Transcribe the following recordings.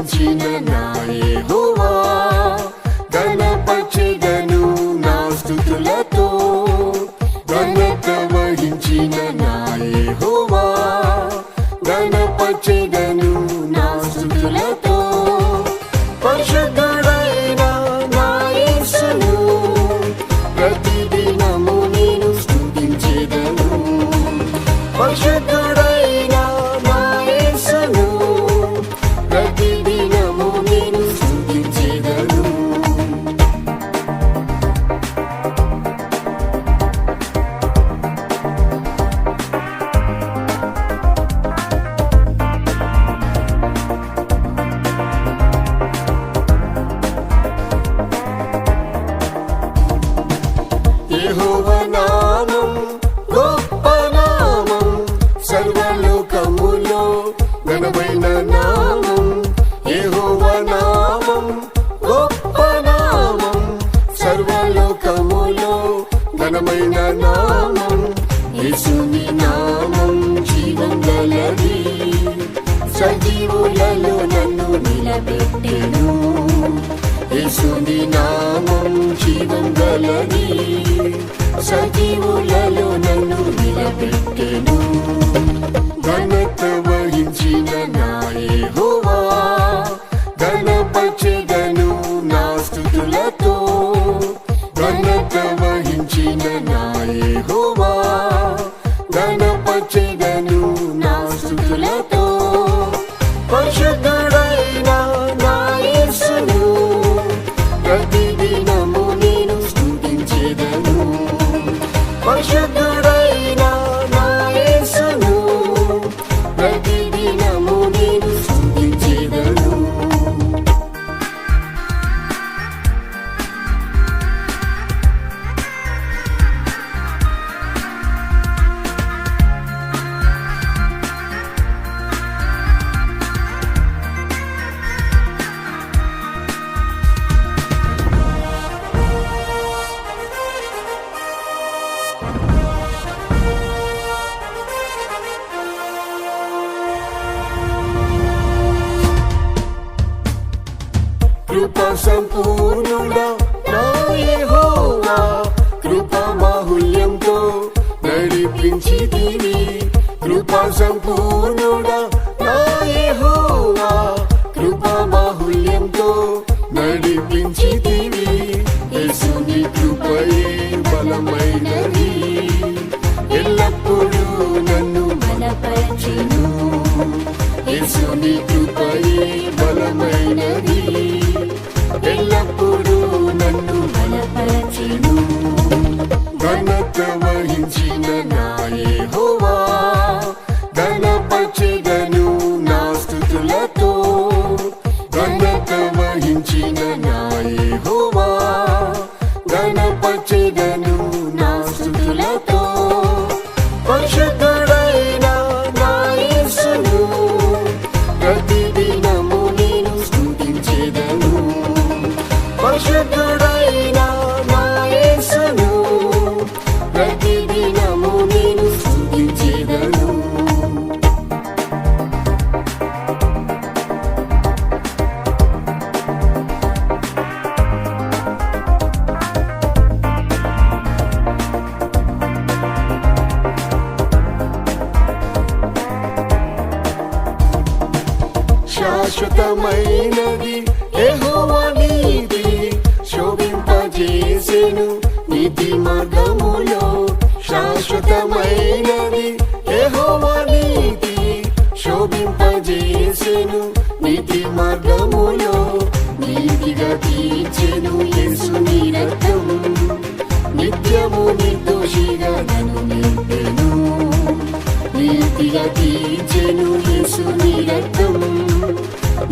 వహించిన నా యెహోవా ఘనపరచెదను నా స్తుతులతో. ఘనత వహించిన నా యెహోవా ఘనపరచెదను నా స్తుతులతో. పరిశుద్ధుడైన నా యేసును ప్రతిదినము నేను స్తుతించెదను. పరిశుద్ధుడైన నా యేసును ప్రతిదినము నేను స్తుతించెదను. యెహోవా నామం గొప్ప నామం, సర్వలోకములో ఘనమైన నామం. యెహోవా నామం గొప్ప నామం, సర్వలోకములో ఘనమైన నామం. యేసుని నామం జీవం గలది, సజీవులలో నన్ను నిలబెట్టెను. యేసుని నామం జీవం గలది, సజీవులలో నన్ను నిలబెట్టెను. ఘనత వహించిన నా యెహోవా ఘనపరచెదను నా స్తుతులతో. ఘనత వహించిన నా యెహోవా ఘనపరచెదను నా స్తుతులతో. పరిశుద్ధుడైన నా యేసును ప్రతిదినము నేను స్తుతించెదను. పరిశుద్ధుడైన నా యేసును ప్రతిదినము నేను స్తుతించెదను. కృపా సంపూర్ణుడా నా యెహోవా, కృపా మాహుల్యంతో నడిపించితివి. కృపా సంపూర్ణుడా నా యెహోవా, కృపా మాహుల్యంతో నడిపించితివి. యేసుని కృపయే బలమైనది, ఎల్లప్పుడూ నన్ను బలపరచెను. యేసుని కృపయే బలమైనది, ఎల్లప్పుడూ నన్ను బలపరచెను. ఘనత వహించిన నా యెహోవా ఘనపరచెదను నా స్తుతులతో. ఘనత వహించిన నా యెహోవా ఘనపరచెదను నా స్తుతులతో. పరిశుద్ధుడైన నా యేసును ప్రతిదినము నేను స్తుతించెదను. పరిశుద్ధుడైన నా యేసును ప్రతిదినము నేను స్తుతించెదను. శాశ్వతమైనది యెహోవా నీతి, శోభింపజేసెను నీతి మార్గములో. శాశ్వతమైనది యెహోవా నీతి, శోభింపజేసెను నీతి మార్గములో. నీతిగా తీర్చెను యేసుని రక్తం, నిత్యము నిర్దోషిగా నన్ను నింపెను. నీతిగా తీర్చెను యేసుని రక్తం,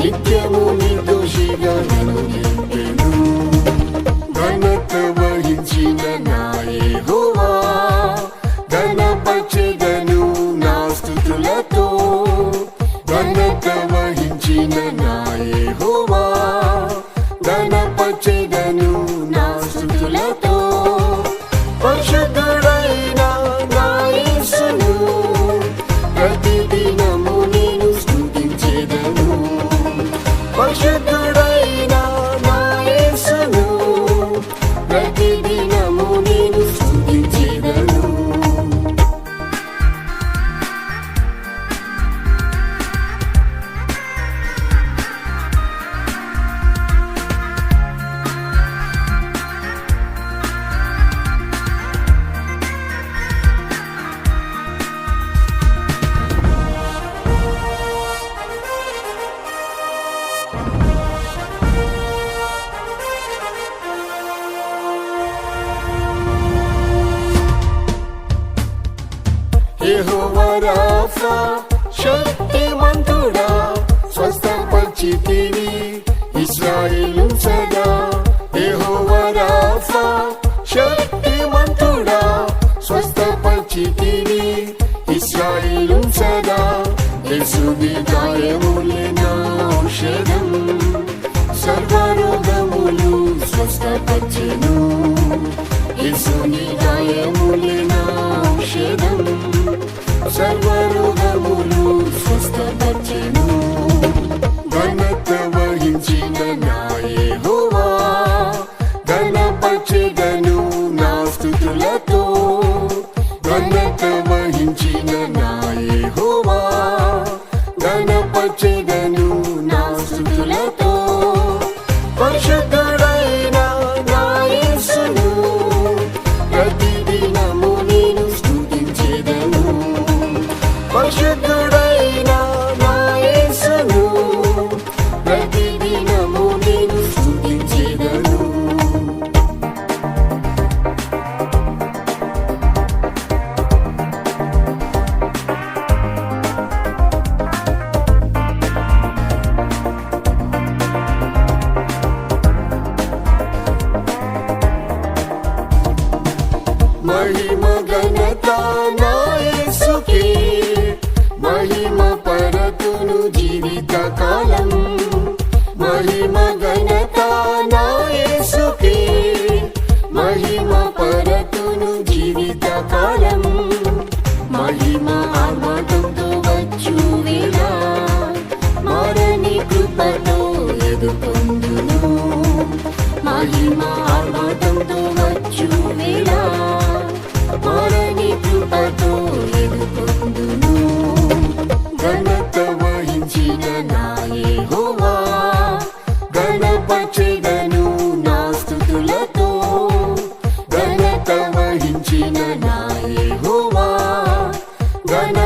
నిత్యము నిర్దోషిగా నన్ను నింపెను. ఘనత వహించిన నా యెహోవా ఘనపరచెదను నా స్తుతులతో. ఘనత వహించిన నా యెహోవా ఘనపరచెదను నా స్తుతులతో. పరిశుద్ధుడైన నా యేసును ప్రతిదినము నేను స్తుతించెదను. రాఫా శక్తిమంతుడా స్వస్థపరిచితివి ఇశ్రాయేలు సదా యెహోవా రాఫా శక్తిమంతుడా స్వస్థపరిచితివి ఇశ్రాయేలు సదా యేసుని గాయములే నా ఔషధం సర్వరోగములు స్వస్థపరిచెను యేసుని గాయములే నా ఔషధం సర్వరోగములు స్వస్థపరిచెను ఘనత వహించిన నా యెహోవా ఘనపరచెదను నా స్తుతులతో ఘనత వహించిన నా యెహోవా ఘనపరచెదను నా స్తుతులతో పరిశుద్ధుడైన నా యేసును ప్రతిదినము నేను స్తుతించెదను పరిశుద్ధుడైన నా యేసును ప్రతిదినము నేను స్తుతించెదను మహిమ ఘనత నా యేసుకే మహిమ పరతును జీవిత కాలం మహిమ ఘనత నా యేసుకే మహిమ పరతును జీవిత కాలం మహిమ ఆర్మాటంతో వచ్చు వేళ మారని కృపతో ఎదుర్కొందును మహిమ ఆర్మాటంతో వచ్చు వేళ మారని కృపతో ఎదుర్కొందును ఘనత వహించిన నా యెహోవా ఘనపరచెదను నా స్తుతులతో ఘనత వహించిన నా యెహోవా ఘన